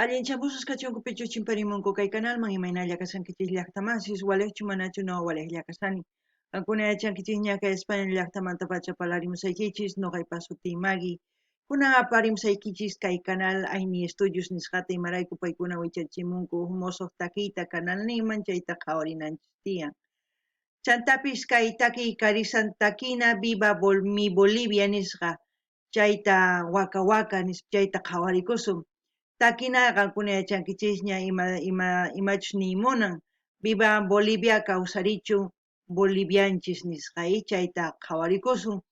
Allinchamusas kachunku pichuchimparimunku kay canalman imaynalla kasankichis llaqtamasis walejchu manachu no walejlla kasani. Kankuna yachankichis ña kay España llaqtamanta pacha palarimusaykichis noqaypas sutiy Maggie. Kunan aparimusaykichis kay canal Aini Estudios nisqata imarayku paykuna wichachimunku mosoq takiyta canal niman chayta qhawarinanchis tiyan. Chantapis kay takiy karisan takina viva mi Bolivia nisqa chayta waka waka chayta qhawarikusun. Takina qankuna yachankichis ña imachus niymunan viva Bolivia kawsarichu bolivianchis nisqay chayta qhawarikusun.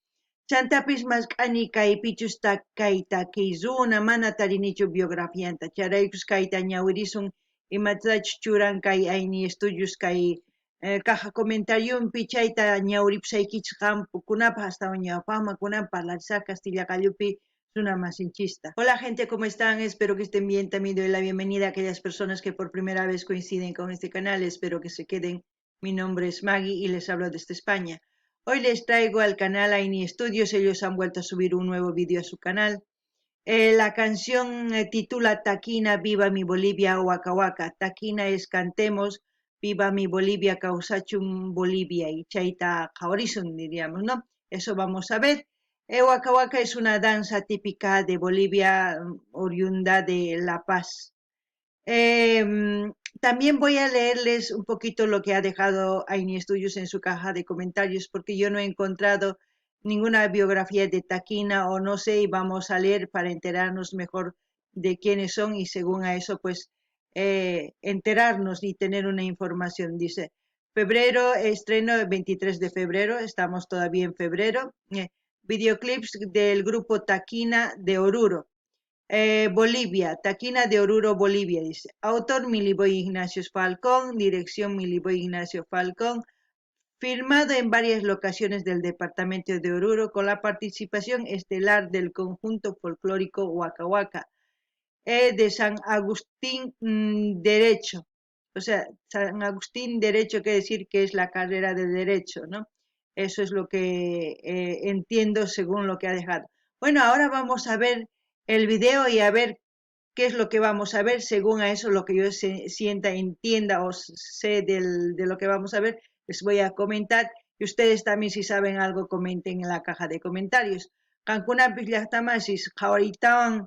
Chantapis mask'ani kay pichusta kay takiy runa mana tarinichu biografianta charaykus kayta ñawirisun imatachus churan kay Aini Estudios kay caja comentariumpi chayta ñawripusaykichis qamkunapas astawan ñawpaqman kunan parlarisaq Castilla Qallupi Suna masinchista. Hola gente, ¿cómo están? Espero que estén bien. También doy la bienvenida a aquellas personas que por primera vez coinciden con este canal. Espero que se queden. Mi nombre es Maggie y les hablo desde España. Hoy les traigo al canal Aini Studios. Ellos han vuelto a subir un nuevo vídeo a su canal. La canción titula Taquina, viva mi Bolivia, Waka Waka. Taquina es cantemos, viva mi Bolivia, causachum Bolivia. Y chaita jaorizun, diríamos, ¿no? Eso vamos a ver. Waka Waka es una danza típica de Bolivia, oriunda de La Paz. También voy a leerles un poquito lo que ha dejado Aini Studios en su caja de comentarios, porque yo no he encontrado ninguna biografía de Taquina o no sé, y vamos a leer para enterarnos mejor de quiénes son y según a eso pues enterarnos y tener una información. Dice, febrero, estreno el 23 de febrero, estamos todavía en febrero. Videoclips del grupo Taquina de Oruro. Bolivia, Taquina de Oruro, Bolivia, dice. Autor Miliboy Ignacio Falcón, dirección Miliboy Ignacio Falcón, filmado en varias locaciones del departamento de Oruro con la participación estelar del conjunto folclórico Waka Waka, de San Agustín Derecho. O sea, San Agustín Derecho quiere decir que es la carrera de Derecho, ¿no? Eso es lo que entiendo según lo que ha dejado. Bueno, ahora vamos a ver el video y a ver qué es lo que vamos a ver según a eso lo que yo sienta, entienda o sé de lo que vamos a ver, les voy a comentar y ustedes también si saben algo comenten en la caja de comentarios. Cankunapis llaqtamasis qhawaritawan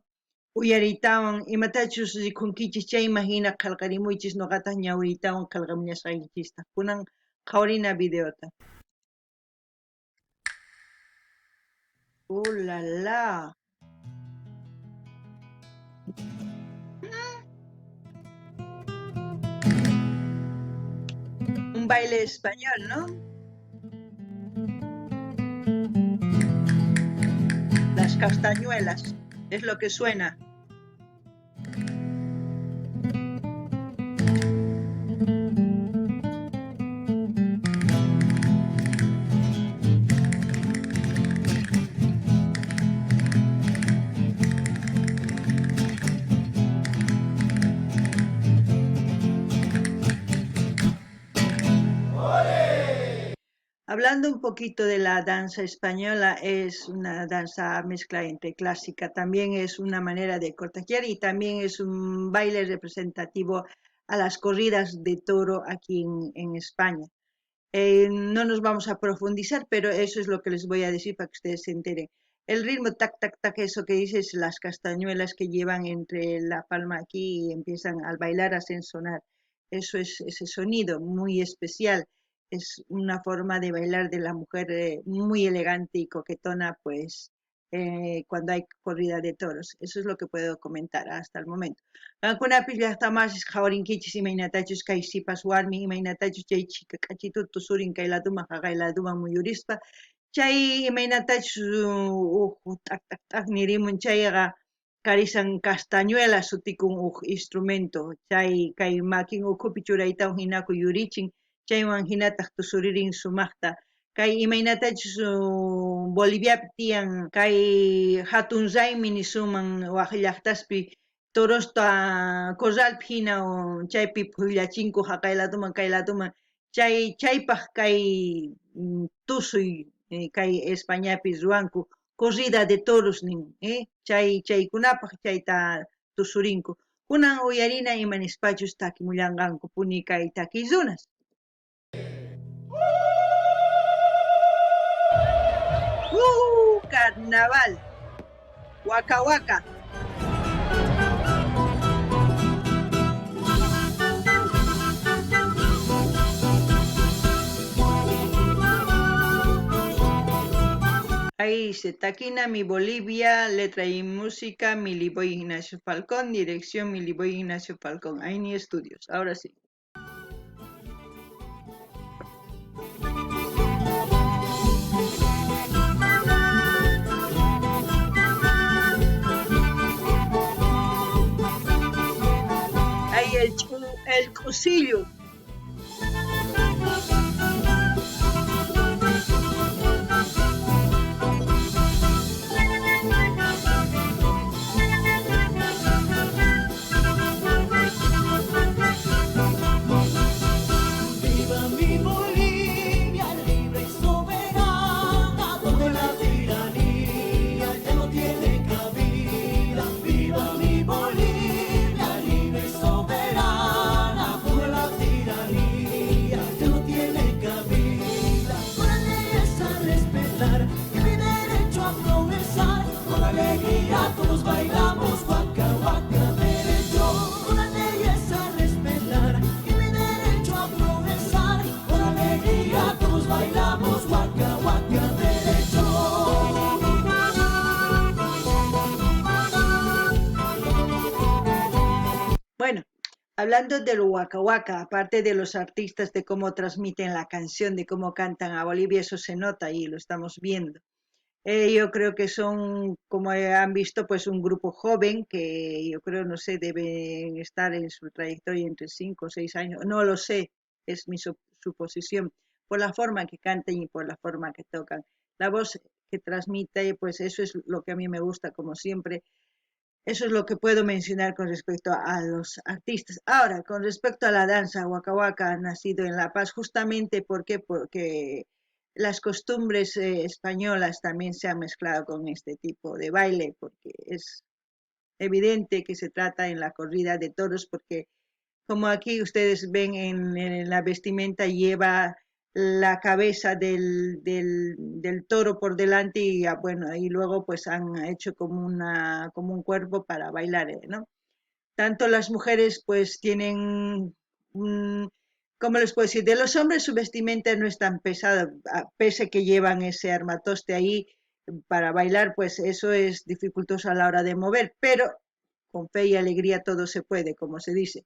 uyaritawan imatachus rikunkichis chayman hina qillqarimuychis noqataq ñawritawan qillqamuñasqaykichista kunan qhawarina videota. La la. Un baile español, ¿no? Las castañuelas, es lo que suena. Hablando un poquito de la danza española, es una danza mezcla entre clásica, también es una manera de cortejar y también es un baile representativo a las corridas de toro aquí en España. No nos vamos a profundizar, pero eso es lo que les voy a decir para que ustedes se enteren. El ritmo tac, tac, tac, eso que dices, las castañuelas que llevan entre la palma aquí y empiezan al bailar, hacen sonar. Eso es ese sonido muy especial. Es una forma de bailar de la mujer muy elegante y coquetona, pues cuando hay corrida de toros. Eso es lo que puedo comentar hasta el momento. Kunapis llaqtamasis qhawarinkichis imaynatachus kay sipas warmi imaynatachus chay chika k'achituta tusurin kay laduman haqay laduman muyurispa chay imaynatachus t'aq t'aq t'aq nirimun chayqa karisan castañuela sutikun instrumento chay kay makin ukhupi churaytawan hinaku yurichin chaywan hinataq tusuririn sumaqta kay imaynatachus Boliviapi tiyan kay hatun raymi nisuman waq llaqtaspi torosta corralpi hina chaypi phullachinku haqay laduman kay laduman chaypaq kay tusuy kay Españapi ruanku corrida de toros nin chaykunapaq chayta tusurinku Kunan uyarina imanispachus takimuyanqanku punika y takizunas. Carnaval. Waka waka. Ahí dice, Taquina, mi Bolivia, letra y música, Miliboy Ignacio Falcón, dirección Miliboy Ignacio Falcón, ahí ni estudios, ahora sí. Ahí el cusillo. Todos bailamos waka waka derecho, con leyes a respetar y mi derecho a progresar. Con alegría todos bailamos waka waka derecho. Bueno, hablando del Waka Waka, aparte de los artistas, de cómo transmiten la canción, de cómo cantan a Bolivia, eso se nota y lo estamos viendo. Yo creo que son, como han visto, pues un grupo joven que yo creo, no sé, deben estar en su trayectoria entre 5 o 6 años, no lo sé, es mi suposición, por la forma que cantan y por la forma que tocan. La voz que transmite, pues eso es lo que a mí me gusta, como siempre. Eso es lo que puedo mencionar con respecto a los artistas. Ahora, con respecto a la danza, Waka Waka ha nacido en La Paz justamente porque las costumbres españolas también se han mezclado con este tipo de baile, porque es evidente que se trata en la corrida de toros, porque como aquí ustedes ven en la vestimenta lleva la cabeza del toro por delante y bueno, y luego pues han hecho como un cuerpo para bailar, ¿no? Tanto las mujeres pues tienen, ¿cómo les puedo decir? De los hombres su vestimenta no es tan pesada, pese que llevan ese armatoste ahí para bailar, pues eso es dificultoso a la hora de mover, pero con fe y alegría todo se puede, como se dice.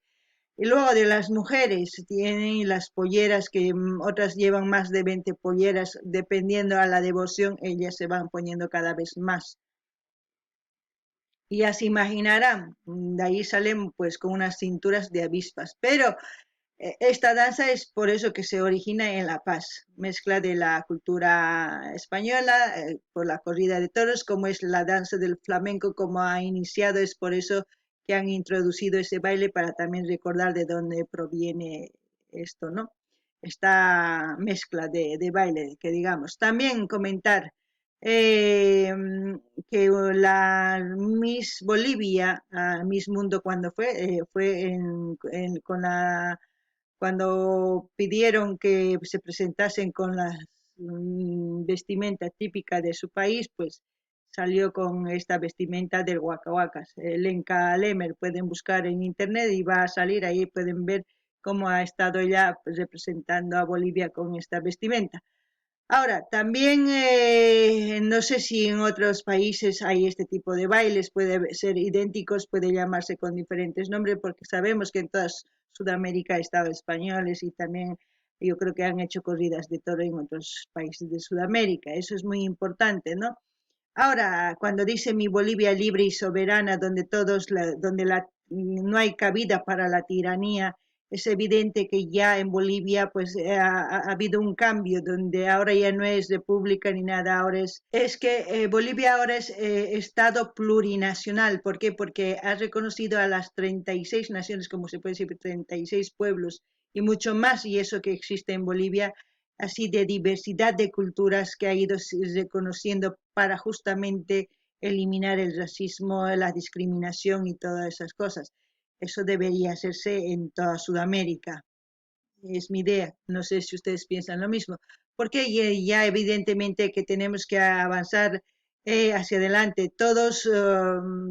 Y luego de las mujeres, tienen las polleras que otras llevan más de 20 polleras, dependiendo a la devoción, ellas se van poniendo cada vez más. Y ya se imaginarán, de ahí salen pues con unas cinturas de avispas. Pero esta danza es por eso que se origina en La Paz, mezcla de la cultura española por la corrida de toros, como es la danza del flamenco, como ha iniciado, es por eso que han introducido ese baile para también recordar de dónde proviene esto, ¿no? Esta mezcla de baile, que digamos. También comentar eh, que la Miss Bolivia, Miss Mundo cuando fue con la cuando pidieron que se presentasen con la vestimenta típica de su país, pues salió con esta vestimenta del Waka Waka. Lenka Lemer, pueden buscar en internet y va a salir, ahí pueden ver cómo ha estado ella representando a Bolivia con esta vestimenta. Ahora, también no sé si en otros países hay este tipo de bailes, puede ser idénticos, puede llamarse con diferentes nombres, porque sabemos que en toda Sudamérica ha estado españoles y también yo creo que han hecho corridas de toro en otros países de Sudamérica. Eso es muy importante, ¿no? Ahora, cuando dice mi Bolivia libre y soberana, no hay cabida para la tiranía, es evidente que ya en Bolivia pues ha habido un cambio donde ahora ya no es república ni nada, ahora es que Bolivia ahora es Estado plurinacional. ¿Por qué? Porque ha reconocido a las 36 naciones, como se puede decir, 36 pueblos y mucho más, y eso que existe en Bolivia, así de diversidad de culturas que ha ido reconociendo para justamente eliminar el racismo, la discriminación y todas esas cosas. eso debería hacerse en toda Sudamérica. Es mi idea. No sé si ustedes piensan lo mismo, porque ya evidentemente que tenemos que avanzar hacia adelante. Todos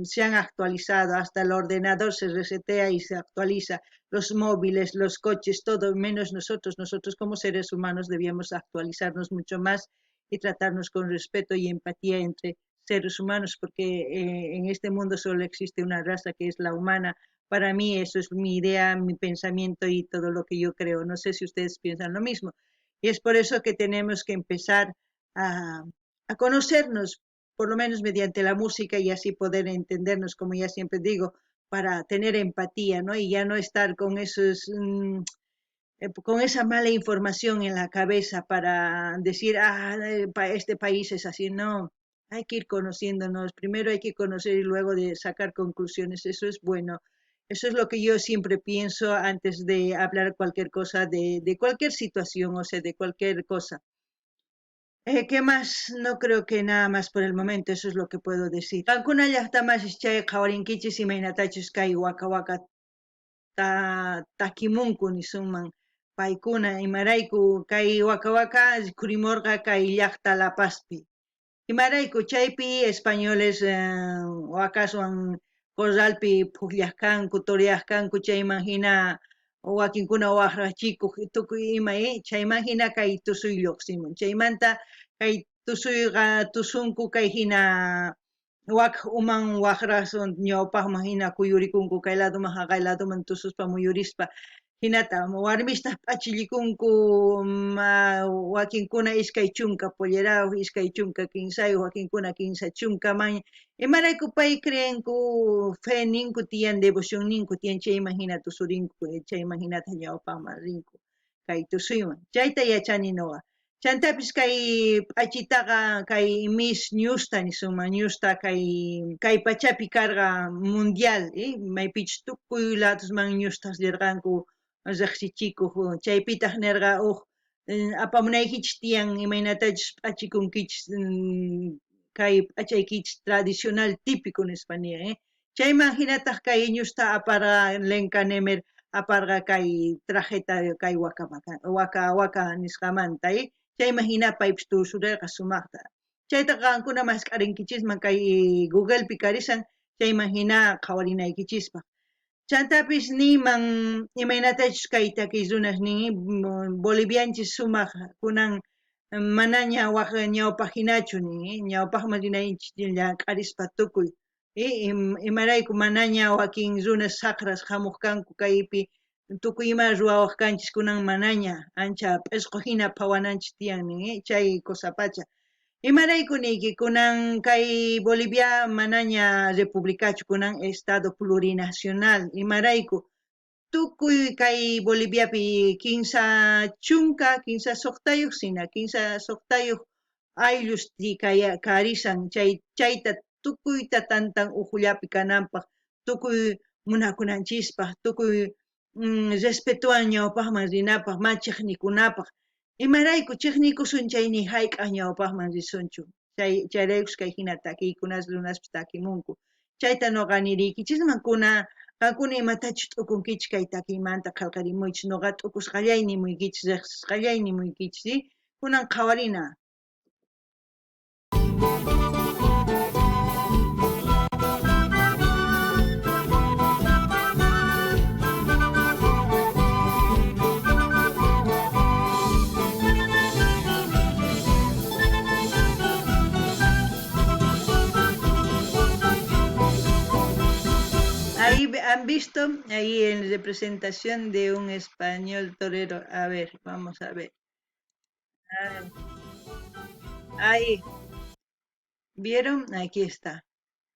se han actualizado, hasta el ordenador se resetea y se actualiza, los móviles, los coches, todo menos nosotros. Nosotros como seres humanos debíamos actualizarnos mucho más y tratarnos con respeto y empatía entre seres humanos, porque en este mundo solo existe una raza que es la humana. Para mí eso es mi idea, mi pensamiento y todo lo que yo creo. No sé si ustedes piensan lo mismo. Y es por eso que tenemos que empezar a, a conocernos, por lo menos mediante la música y así poder entendernos, como ya siempre digo, para tener empatía, ¿no? Y ya no estar con con esa mala información en la cabeza para decir, este país es así. No, hay que ir conociéndonos. Primero hay que conocer y luego de sacar conclusiones. Eso es bueno. Eso es lo que yo siempre pienso antes de hablar cualquier cosa, de cualquier situación, o sea, de cualquier cosa. ¿Qué más? No creo que nada más por el momento, eso es lo que puedo decir. Kankuna llaqta más chay qhawarinkichis imaynatachus kay waka waka takimunku nisunman paykuna imarayku kay waka waka kurimorqa kay llaqta La Pazpi. Imarayku chaypi españoles wakaswan corralpi pukllaykanku, toreaykanku, chayman hina wakinkuna waqrachikuq tukuy ima chayman hina kay tusuy lluqsimun. Chaymanta kay tusuyqa tusunku kay hina wak uman waqrasun ñawpaqman hina kuyurikunku kay ladoman haqay ladoman tususpa muyurispa hinata warmista p'achillikunku wakinkuna iskay chunka pollerayuq iskay chunka kinsayuq wakinkuna kinsa chunkaman imarayku pay creinku fe ninku tiyan devoción ninku tiyan chayman hina tusurinku chayman hinata ñawpaqman rinku kay tusuyman chayta yachani nuqa chantapis kay p'achitaqa kay Miss Newsta nisunman Newsta kay pachapi karqa mundial maypichus tukuy ladosman Newstas llerqanku riqsichikuq chaypitaq nirqa apamunaykichis tiyan imaynatachus p'achikunkichis kay p'achaykichis tradicional típico nispa niq chayman hinataq kay Newsta aparqa Lenka Nemer aparqa kay trajeta kay waka nisqamanta chayman hina paypis tusurirqa sumaqta chayta qankuna mas k'arinkichisman kay Googlepi karisan chayman hina qhawarinaykichispaq chantapis niman imaynatachus kay takiy runas nin bolivianchis sumaq kunan manaña ñawpaq hinachu nin ñawpaqman rinaychis q'arispa tukuy imarayku manaña wakin runas saqras hamuq kanku kaypi tukuy ima ruwawaq kanchis kunan manaña ancha p'isqu hina phawananchis tiyan nin chay kusapacha imarayku niyki kunan kay Bolivia manaña republicachu kunan estado plurinacional imarayku tukuy kay Boliviapi kinsa suqtayuq sina kinsa suqtayuq ayllus karisan chayta tukuyta tantan ujullapi kananpaq tukuy munakunanchispaq tukuy respetuwan ñawpaqman rinapaq machiqnikunapaq imarayku chiqnikusun chayni hayk'aq ñawpaqman risunchu chayraykus kay hina takiykunas runaspas takimunku chayta nuqa niriykichisman qankuna imatachus t'ukunkichis kay takiymanta qillqarimuychis nuqa t'ukusqallay nimuykichis riqsisqallay nimuykichis kunan qhawarina. Ahí han visto, ahí en representación de un español torero. A ver, vamos a ver. Ahí, ¿vieron? Aquí está.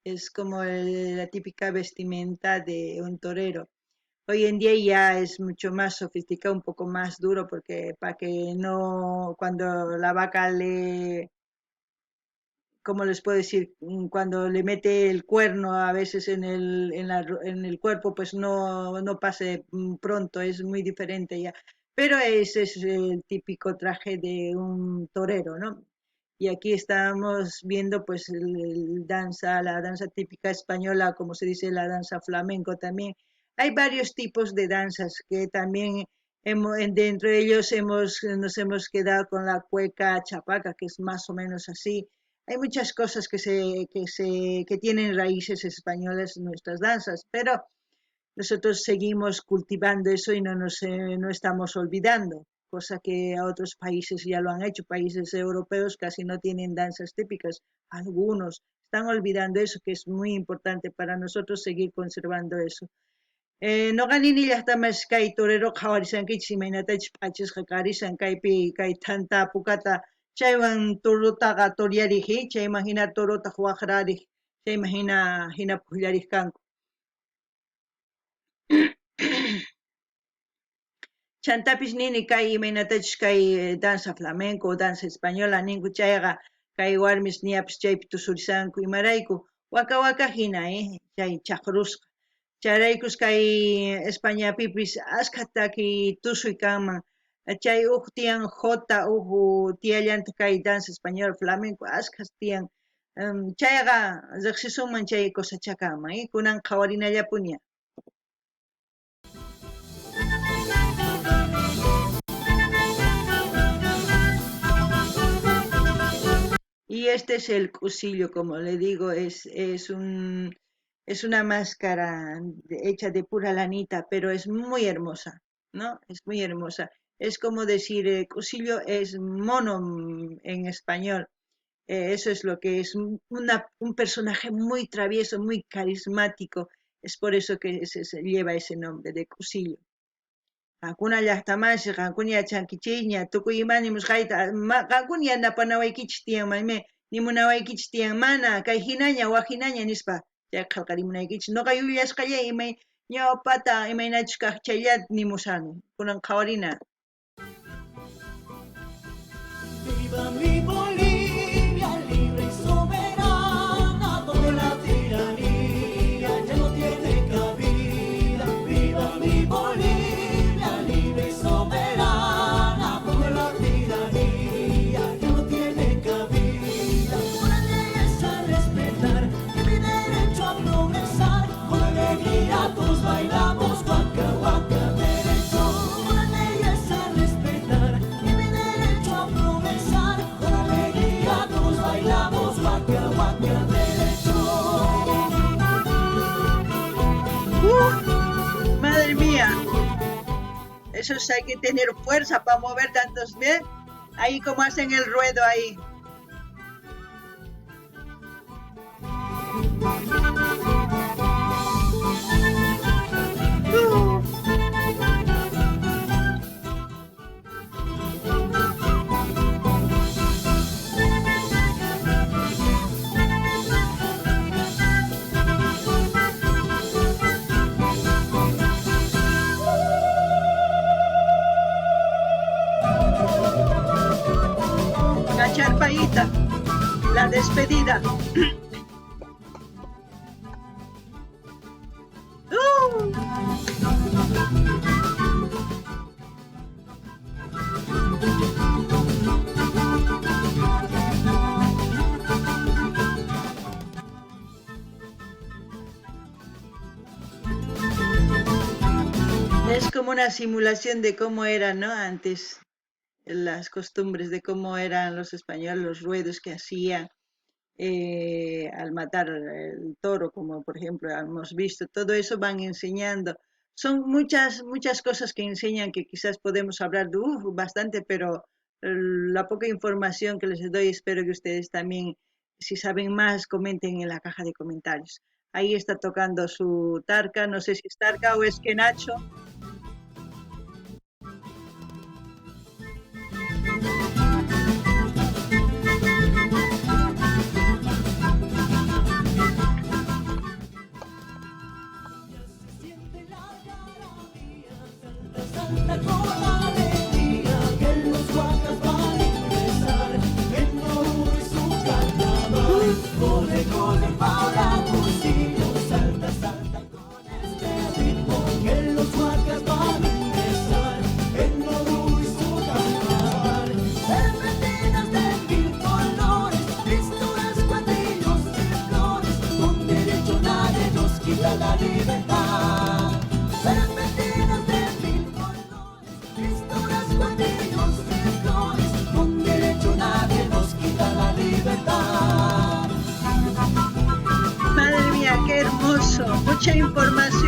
Es como la típica vestimenta de un torero. Hoy en día ya es mucho más sofisticado, un poco más duro, porque para que no, cuando la vaca ¿cómo les puedo decir? Cuando le mete el cuerno a veces en el cuerpo, pues no pase pronto, es muy diferente ya. Pero ese es el típico traje de un torero, ¿no? Y aquí estamos viendo pues la danza típica española, como se dice, la danza flamenco también. Hay varios tipos de danzas que también dentro de ellos nos hemos quedado con la cueca chapaca, que es más o menos así. Hay muchas cosas que tienen raíces españolas en nuestras danzas, pero nosotros seguimos cultivando eso y no estamos olvidando, cosa que a otros países ya lo han hecho. Países europeos casi no tienen danzas típicas, algunos están olvidando eso, que es muy importante para nosotros seguir conservando eso. Noqanini llaqtamas kay torero qhawarisankichis imaynatachus p'achisqa karisan kaypi kay thanta pukata chaywan torutaqa toryariq chayman hina torota waqrariq chayman hina pukllariq kanku. Chantapis nini kay imaynatachus kay danza flamenco, danza española ninku chayqa kay warmis niyapis chaypi tusurisanku imarayku waka hina chay chaqrusqa. Charaykus kay Españapipis ashkataki tusuy kanman. Chay tiyan jota tiyallanta kay danza española flamenco ashkas tiyan. Chayqa riqsisunman chay cosachakanman kunan qhawarinallapuña. Y este es el cusillo, como le digo, es una máscara hecha de pura lanita, pero es muy hermosa, ¿no? Es muy hermosa. Es como decir, cusillo es mono en español. Eso es lo que es un personaje muy travieso, muy carismático. Es por eso que lleva ese nombre de cusillo. Qankuna llaqtamanshi qankuna yachankichikña tukuy imanimus qayta qankuna yanapanawaykichis tiyan maymi nimunawaykichis tiyan mana kay hinaña waqhinaña nispa chay qillqarimunaykichis noqa yuyashqallay imay ñawpata imaynachus kaq chayllata nimushani kunan qhawarina. Viva mi Bolivia libre y soberana, donde la tiranía ya no tiene cabida. Viva mi Bolivia libre y soberana, donde la tiranía ya no tiene cabida. Una ley es a respetar y mi derecho a progresar. Con alegría todos bailamos guaca guaca derecho. Una ley es a respetar y mi derecho a progresar. Con alegría todos bailamos guaca guaca derecho. Madre mía, eso hay que tener fuerza para mover tantos pies. Ahí como hacen el ruedo ahí. La charpaíta, la despedida. Es como una simulación de cómo era, ¿no? Antes, las costumbres de cómo eran los españoles, los ruedos que hacían al matar el toro, como por ejemplo hemos visto. Todo eso van enseñando. Son muchas cosas que enseñan que quizás podemos hablar de bastante, pero la poca información que les doy, espero que ustedes también, si saben más, comenten en la caja de comentarios. Ahí está tocando su tarca, no sé si es tarca o es que Nacho. Salta con alegría que los guacas van a ingresar en oro y su carnaval. Corre para Cusillo, salta con este ritmo que los guacas van a ingresar en oro y su carnaval. Serpentinas de mil colores, pistolas, cuadrillos y flores, con derecho nadie nos quita la libertad.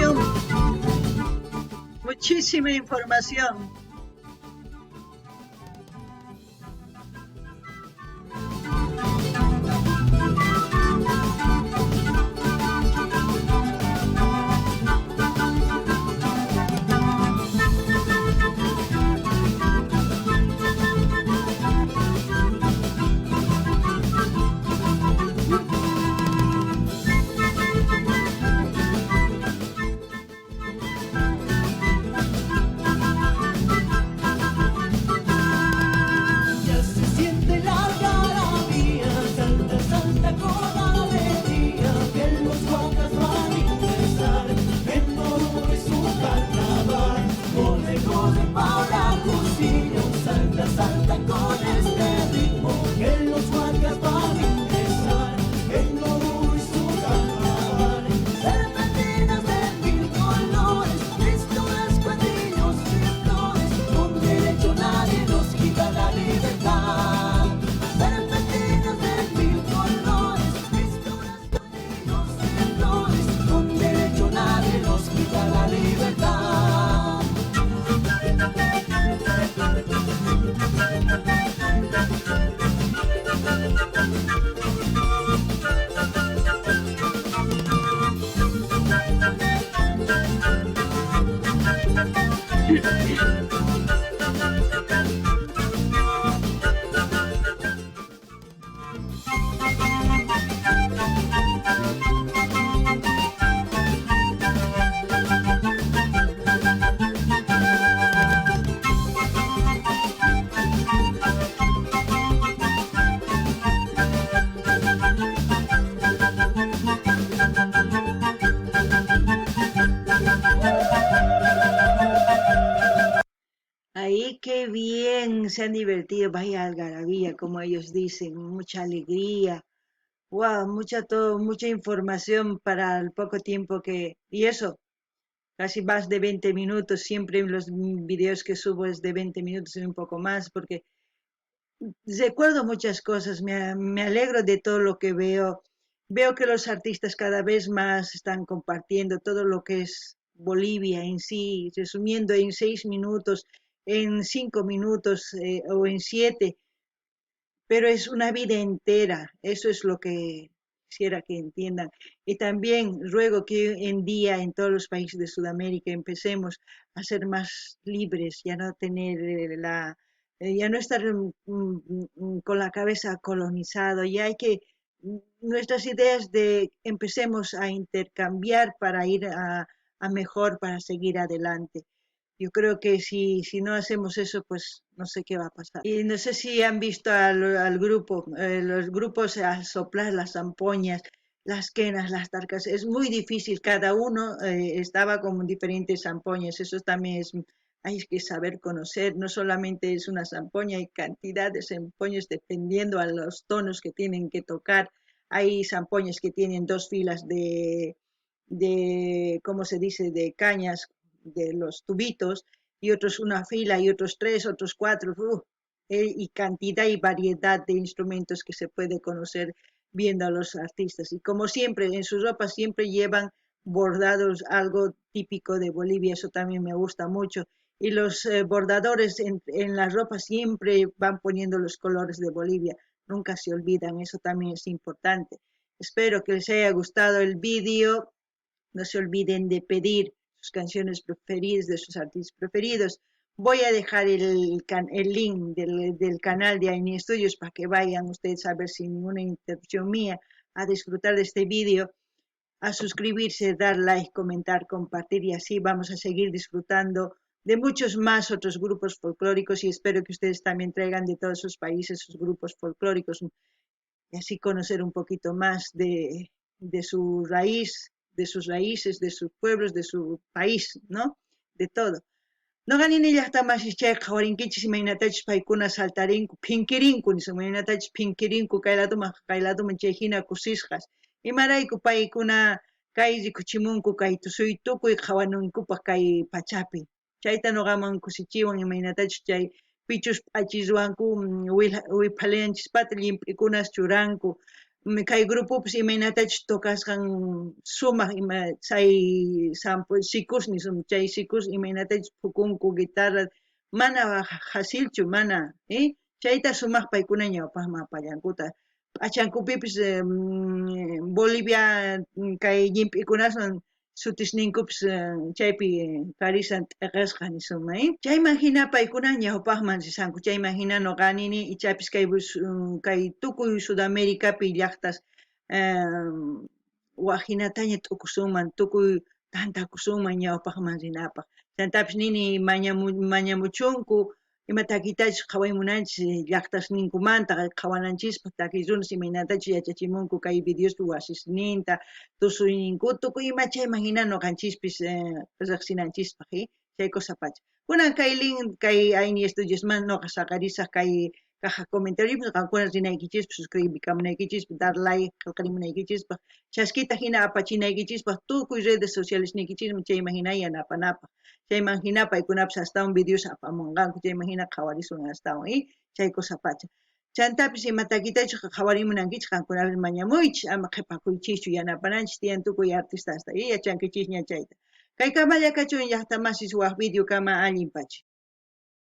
información, muchísima información. Ya se siente la algarabía, salta, salta con alegría, que los huacas van a ingresar en Oruro y su carnaval. Corre, corre pa' la cocina, salta, salta con este ritmo, que los huacas van a ingresar en Oruro y su carnaval. Serpentinas de mil colores, pistolas, cuadrillos y flores, con derecho nadie nos quita la libertad. Serpentinas de mil colores, pistolas, cuadrillos y flores, con derecho nadie nos quita la libertad. Ahí qué bien, se han divertido, vaya algarabía, como ellos dicen, mucha alegría. Wow, mucha información para el poco tiempo y eso, casi más de 20 minutos, siempre en los videos que subo es de 20 minutos y un poco más, porque recuerdo muchas cosas, me alegro de todo lo que veo. Veo que los artistas cada vez más están compartiendo todo lo que es Bolivia en sí, resumiendo en 6 minutos, en 5 minutos o en 7, pero es una vida entera. Eso es lo que quisiera que entiendan. Y también ruego que hoy en día en todos los países de Sudamérica empecemos a ser más libres, ya no tener ya no estar con la cabeza colonizado, ya hay que nuestras ideas de empecemos a intercambiar para ir a mejor, para seguir adelante. Yo creo que si no hacemos eso, pues no sé qué va a pasar. Y no sé si han visto al grupo, los grupos al soplar las zampoñas, las quenas, las tarcas. Es muy difícil, cada uno estaba con diferentes zampoñas. Eso también hay que saber conocer. No solamente es una zampoña, hay cantidad de zampoñas dependiendo a los tonos que tienen que tocar. Hay zampoñas que tienen 2 filas ¿cómo se dice?, de cañas de los tubitos, y otros una fila, y otros 3, otros 4, y cantidad y variedad de instrumentos que se puede conocer viendo a los artistas. Y como siempre, en sus ropas siempre llevan bordados algo típico de Bolivia, eso también me gusta mucho. Y los bordadores en las ropas siempre van poniendo los colores de Bolivia, nunca se olvidan, eso también es importante. Espero que les haya gustado el vídeo. No se olviden de pedir sus canciones preferidas de sus artistas preferidos. Voy a dejar el link del canal de Aini Studios para que vayan ustedes a ver sin ninguna interrupción mía a disfrutar de este vídeo, a suscribirse, dar like, comentar, compartir, y así vamos a seguir disfrutando de muchos más otros grupos folclóricos, y espero que ustedes también traigan de todos sus países sus grupos folclóricos y así conocer un poquito más de su raíz, de sus raíces, de sus pueblos, de su país, ¿no? De todo. No ganin llaqta masichay qhawarinkichis imaynatachus paykuna saltarinku, phinkirinku nisqan, imaynatachus phinkirinku kaylatuma chay hina kusisqas. Imarayku paykuna kay rikuchimunku kay suytukuy qhawanankupaq kay pachapi. Chayta noqaman kusichiwan imaynatachus chay pichus p'achis ruwanku wiphalanchispata llimp'ikunas churanku, kay grupupis imaynatachus tuqasqan sumaq ima chay sampo sikusni chay sikus imaynatachus phukunku guitarra mana hasilchu mana chayta sumaq paykuna ñawpaqman pallankuta p'achankupipis Bolivia kay llimp'ikunawan sutisninkupis chaypi Carisan t'aqasqa nisuma chayman hina paykuna ñawpaqman risanku chayman hina nuqanini ichapis kay tukuy Sudamericapi llaqtas wajinataña t'ukusunman tukuy tantakusunman ñawpaqman rinapaq chantapis nini mañamuchunku ima takitachus qhawaymunanchis llaqtasninkumanta qhawananchispaq takiy runas imaynatachus yachachimunku kay videospi wasisninta tusuyninkuta tukuy ima chayman hina nuqanchispis riqsinanchispaq chay kusapacha kunan kay Aini Estudiosman nuqa saqarisaq kay caja comentariopis qamkuna rinaykichis suscribikamunaykichis dar like qillqarimunaykichis chaskita hina apachinaykichis tukuy redes socialesnikichis chayman hina yanapanapaq chayman hina paykunapis astawan videos apamunqanku chayman hina qhawarisun astawan chay kusapacha chantapis ima takitachus qhawarimunankichis qankunapis mañamuychis ama qhipakuychischu yanapananchis tiyan tukuy artista hasta yachankichisña chayta kay kama llaqtachuwan llaqta masis waq video kama allinpacha